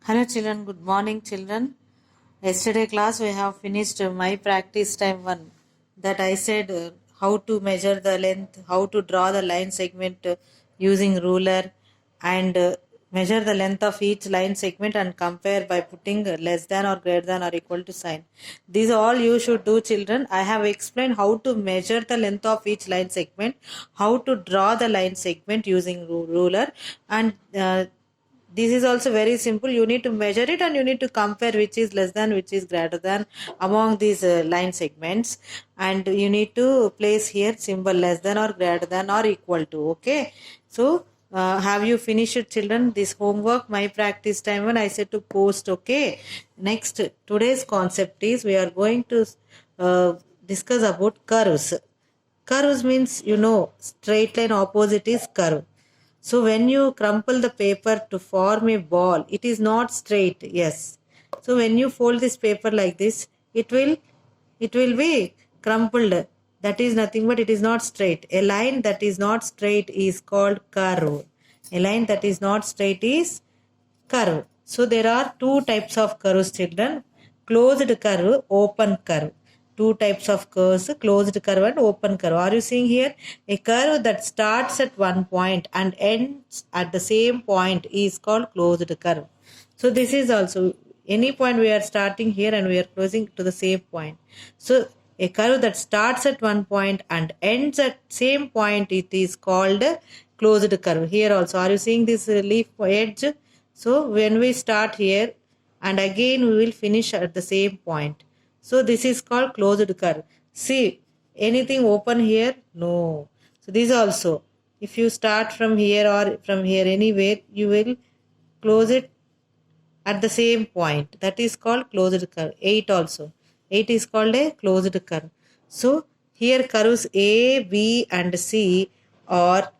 Hello children, good morning children. Yesterday class we have finished my practice time 1 that I said how to measure the length, how to draw the line segment using ruler and measure the length of each line segment and compare by putting less than or greater than or equal to sign. These all you should do children. I have explained how to measure the length of each line segment, how to draw the line segment using ruler and this is also very simple. You need to measure it and you need to compare which is less than, which is greater than among these line segments, and you need to place here symbol less than or greater than or equal to. Okay, so have you finished children this homework? My practice time when I said to post. Okay, next today's concept is we are going to discuss about curves. Curves means straight line opposite is curve. So when you crumple the paper to form a ball, it is not straight. Yes. So when you fold this paper like this, it will be crumpled. That is nothing but it is not straight. A line that is not straight is called curve. A line that is not straight is curve. So there are two types of curves, children. Closed curve, open curve. Two types of curves, closed curve and open curve. Are you seeing here? A curve that starts at one point and ends at the same point is called closed curve. So this is also any point we are starting here and we are closing to the same point. So a curve that starts at one point and ends at same point, it is called closed curve. Here also, are you seeing this leaf edge? So when we start here and again we will finish at the same point. So this is called closed curve. See, anything open here? No. So this also, if you start from here or from here anywhere, you will close it at the same point. That is called closed curve. 8 also. 8 is called a closed curve. So here curves A, B and C are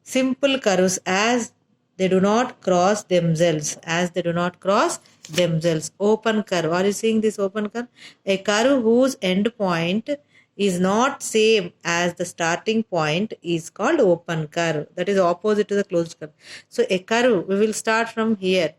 simple curves as they do not cross themselves. Open curve. Are you seeing this open curve? A curve whose end point is not same as the starting point is called open curve. That is opposite to the closed curve. So a curve, we will start from here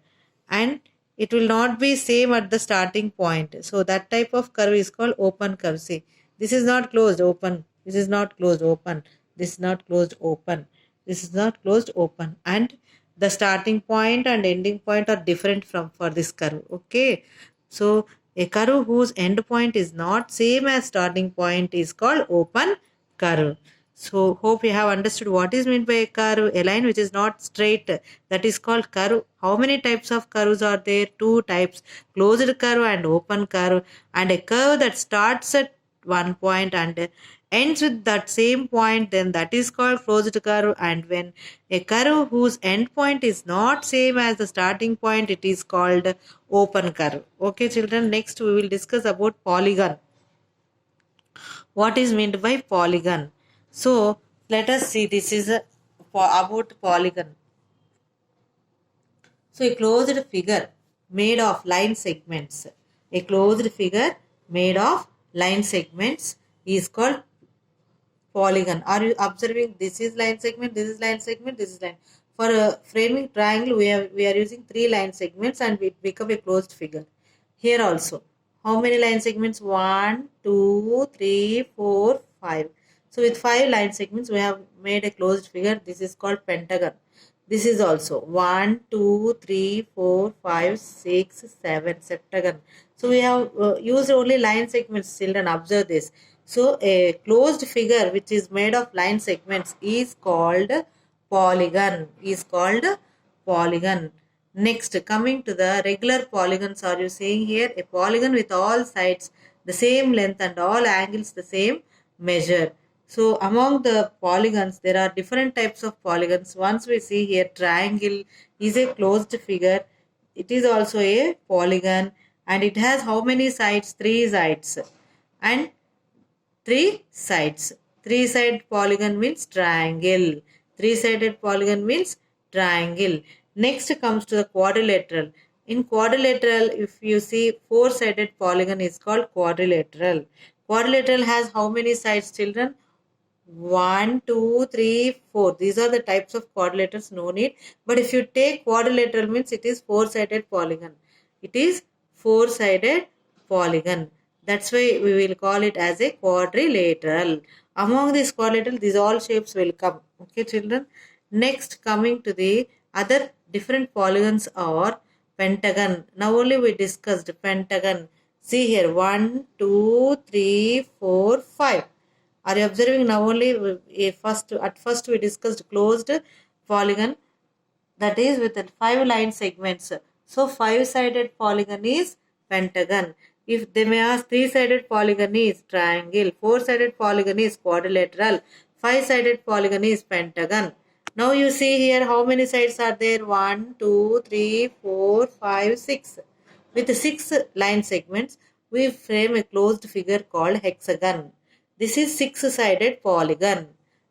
and it will not be same at the starting point. So that type of curve is called open curve. See, this is not closed, open. This is not closed, open. This is not closed, open. This is not closed, open. And the starting point and ending point are different from for this curve. Okay. So a curve whose end point is not same as starting point is called open curve. So hope you have understood what is meant by a curve. A line which is not straight, that is called curve. How many types of curves are there? Two types, closed curve and open curve. And a curve that starts at one point and ends with that same point, then that is called closed curve. And when a curve whose end point is not same as the starting point, it is called open curve. Okay children, next we will discuss about polygon. What is meant by polygon? So let us see, this is about polygon. So a closed figure made of line segments. A closed figure made of line segments is called polygon. Are you observing? This is line segment, this is line segment, this is line. For framing triangle, we are using 3 line segments and it become a closed figure. Here also, how many line segments? 1, 2, 3, 4, 5. So with 5 line segments, we have made a closed figure. This is called pentagon. This is also 1, 2, 3, 4, 5, 6, 7 septagon. So we have used only line segments. Children, observe this. So a closed figure which is made of line segments is called polygon. Next, coming to the regular polygons, are you seeing here? A polygon with all sides the same length and all angles the same measure. So among the polygons, there are different types of polygons. Once we see here, triangle is a closed figure. It is also a polygon and it has how many sides? 3 sides. And 3 sides. 3-sided polygon means triangle. 3-sided polygon means triangle. Next comes to the quadrilateral. In quadrilateral, if you see 4-sided polygon is called quadrilateral. Quadrilateral has how many sides, children? 1, 2, 3, 4. These are the types of quadrilaters, no need. But if you take quadrilateral means it is four-sided polygon. It is four-sided polygon. That's why we will call it as a quadrilateral. Among these quadrilateral, these all shapes will come. Okay, children. Next, coming to the other different polygons are pentagon. Now only we discussed pentagon. See here, 1, 2, 3, 4, 5. Are you observing now only at first we discussed closed polygon, that is with five line segments. So five-sided polygon is pentagon. If they may ask, three-sided polygon is triangle, four-sided polygon is quadrilateral, five-sided polygon is pentagon. Now you see here how many sides are there? 1, 2, 3, 4, 5, 6. With six line segments, we frame a closed figure called hexagon. This is six-sided polygon.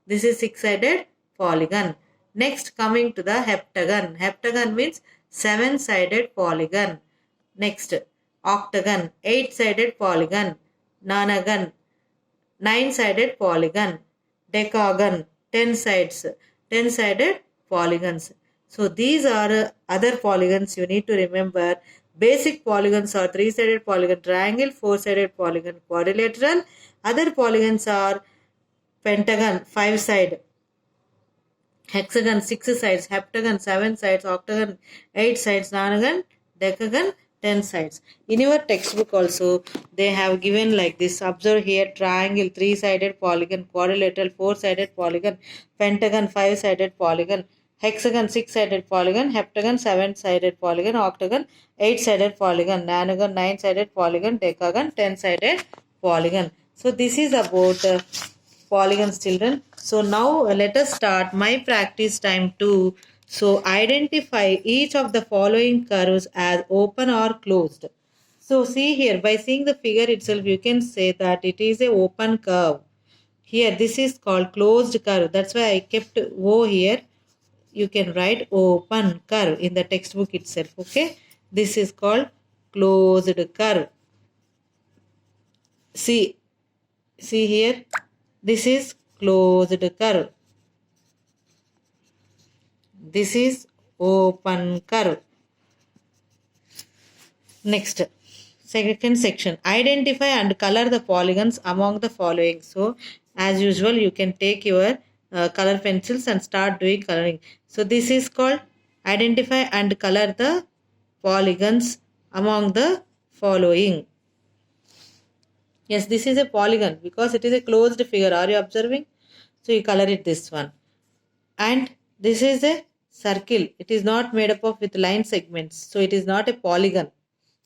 This is six-sided polygon. Next, coming to the heptagon. Heptagon means seven-sided polygon. Next, octagon, eight-sided polygon. Nonagon, nine-sided polygon. Decagon, 10 sides, 10-sided polygons. So these are other polygons you need to remember. Basic polygons are three-sided polygon triangle, four-sided polygon quadrilateral. Other polygons are pentagon, five-side, hexagon, six sides, heptagon, seven sides, octagon, eight sides, nonagon, decagon, 10 sides. In your textbook also, they have given like this. Observe here, triangle, three-sided polygon, quadrilateral, four-sided polygon, pentagon, five-sided polygon, hexagon, six-sided polygon, heptagon, seven-sided polygon, octagon, eight-sided polygon, nonagon, nine-sided polygon, decagon, 10-sided polygon. So this is about polygons, children. So now let us start my practice time 2. So identify each of the following curves as open or closed. So see here, by seeing the figure itself, you can say that it is a open curve. Here, this is called closed curve. That's why I kept O here. You can write open curve in the textbook itself. Okay, this is called closed curve. See here, this is closed curve. This is open curve. Next, second section, identify and color the polygons among the following. So as usual, you can take your color pencils and start doing coloring. So this is called identify and color the polygons among the following. Yes, this is a polygon because it is a closed figure. Are you observing? So you color it this one. And this is a circle. It is not made up of with line segments. So it is not a polygon.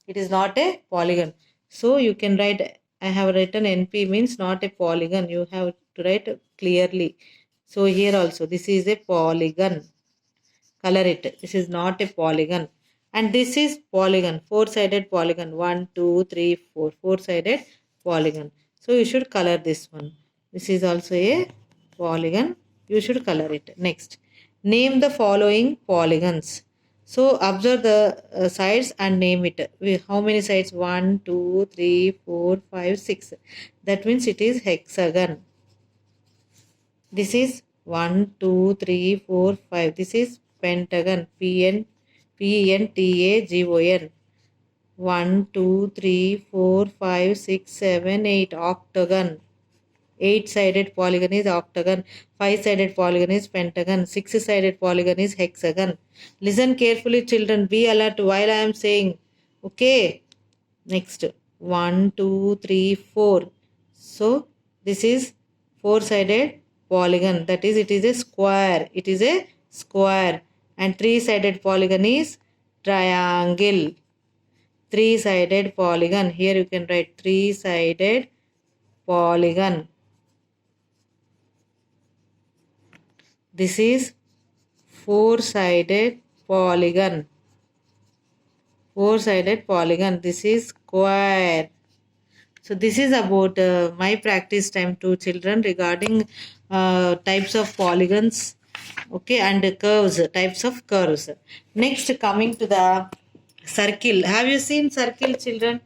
It is not a polygon. So you can write, I have written NP means not a polygon. You have to write clearly. So here also, this is a polygon. Color it. This is not a polygon. And this is polygon, four-sided polygon. 1, 2, 3, 4. Four-sided polygon. So you should color this one. This is also a polygon. You should color it. Next, name the following polygons. So observe the sides and name it. How many sides? 1, 2, 3, 4, 5, 6. That means it is hexagon. This is 1, 2, 3, 4, 5. This is pentagon. Pentagon. 1, 2, 3, 4, 5, 6, 7, 8. Octagon. 8-sided polygon is octagon. 5-sided polygon is pentagon. 6-sided polygon is hexagon. Listen carefully, children. Be alert while I am saying. Okay. Next. 1, 2, 3, 4. So this is four-sided polygon. That is, it is a square. It is a square. And three-sided polygon is triangle. Three-sided polygon. Here you can write three-sided polygon. This is four-sided polygon. Four-sided polygon. This is square. So this is about my practice time to children regarding types of polygons. Okay, and curves, types of curves. Next, coming to the circle. Have you seen circle, children?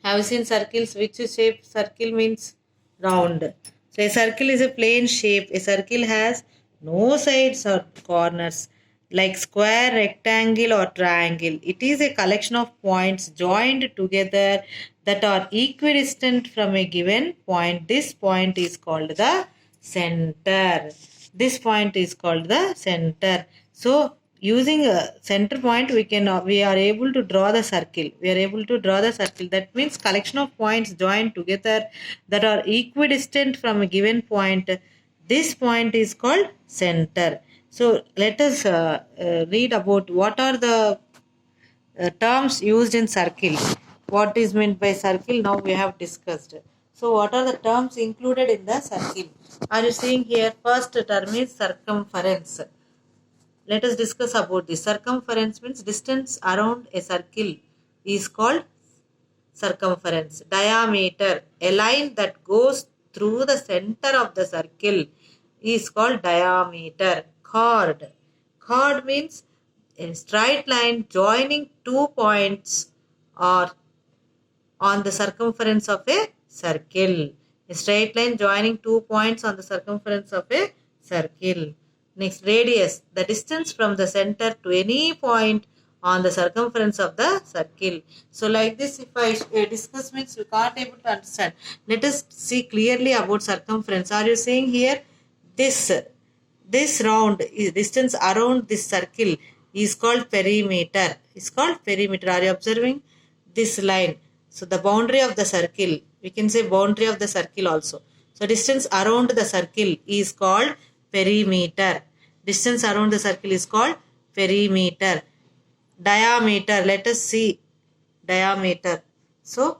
Have you seen circles? Which shape circle means? round. So a circle is a plane shape. A circle has no sides or corners like square, rectangle or triangle. It is a collection of points joined together that are equidistant from a given point. This point is called the center. This point is called the center. So using a center point, we are able to draw the circle. We are able to draw the circle. That means collection of points joined together that are equidistant from a given point. This point is called center. So let us read about what are the terms used in circle. What is meant by circle? Now we have discussed. So what are the terms included in the circle? Are you seeing here? First term is circumference. Let us discuss about this. Circumference means distance around a circle is called circumference. Diameter, a line that goes through the center of the circle is called diameter. Chord. Chord means a straight line joining two points or on the circumference of a circle. A straight line joining two points on the circumference of a circle. Next, radius, the distance from the center to any point on the circumference of the circle. So like this, if I discuss means you can't able to understand. Let us see clearly about circumference. Are you seeing here? This round is distance around this circle is called perimeter. It's called perimeter. Are you observing this line? So the boundary of the circle, we can say boundary of the circle also. So distance around the circle is called perimeter. Distance around the circle is called perimeter. Diameter, let us see diameter. So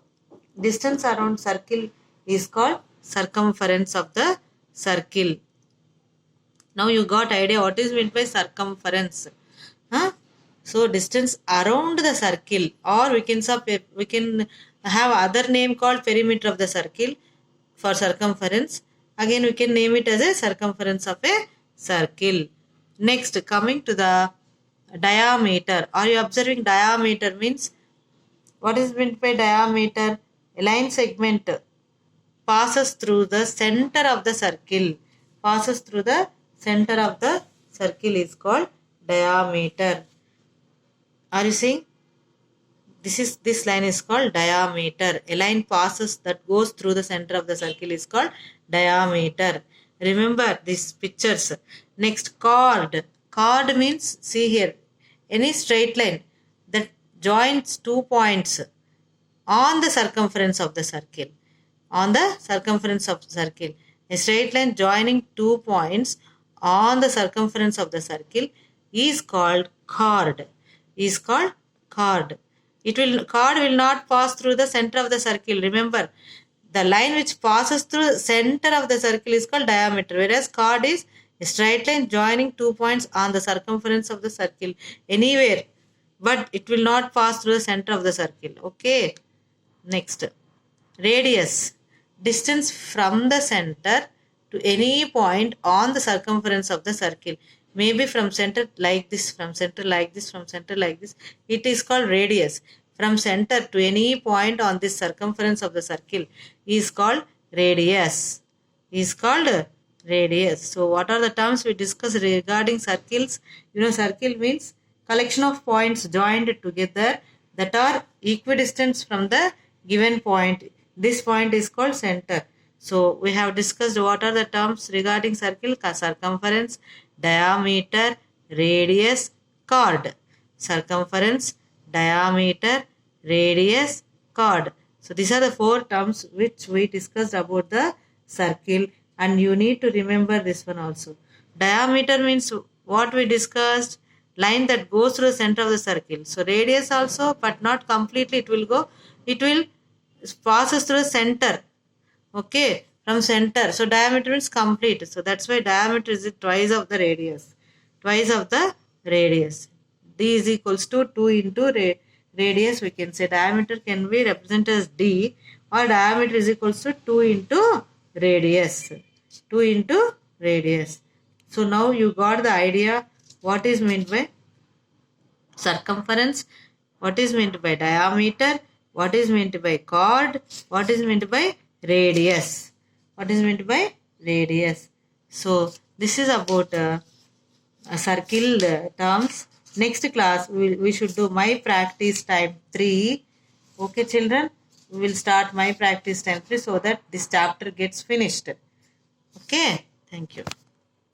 distance around circle is called circumference of the circle. Now you got idea what is meant by circumference. Huh? So distance around the circle, or we can have other name called perimeter of the circle for circumference. Again we can name it as a circumference of a circle. Next, coming to the diameter. Are you observing diameter means? What is meant by diameter? A line segment passes through the center of the circle. Passes through the center of the circle is called diameter. Are you seeing? This line is called diameter. A line passes that goes through the center of the circle is called diameter. Remember these pictures. Next, chord. Chord means, see here, any straight line that joins two points on the circumference of the circle. On the circumference of the circle. A straight line joining two points on the circumference of the circle is called chord. Is called chord. Chord will not pass through the center of the circle. Remember, the line which passes through the center of the circle is called diameter, whereas chord is a straight line joining two points on the circumference of the circle anywhere, but it will not pass through the center of the circle. Okay. Next, radius, distance from the center to any point on the circumference of the circle. Maybe from center like this, from center like this, from center like this. It is called radius. From center to any point on this circumference of the circle is called radius. Is called radius. So what are the terms we discussed regarding circles? Circle means collection of points joined together that are equidistant from the given point. This point is called center. So we have discussed what are the terms regarding circle: circumference, diameter, radius, chord. Circumference, diameter, radius, chord. So these are the four terms which we discussed about the circle, and you need to remember this one also. Diameter means what we discussed, line that goes through the center of the circle. So radius also, but not completely it will passes through the center. Okay, from center. So diameter means complete. So that's why diameter is twice of the radius. Twice of the radius. D is equals to 2 into radius. We can say diameter can be represented as D, or diameter is equals to 2 into radius. 2 into radius. So now you got the idea what is meant by circumference, what is meant by diameter, what is meant by chord, what is meant by radius. What is meant by radius? So this is about circle terms. Next class we should do my practice time 3. Okay children, we will start my practice time 3 so that this chapter gets finished. Okay, thank you.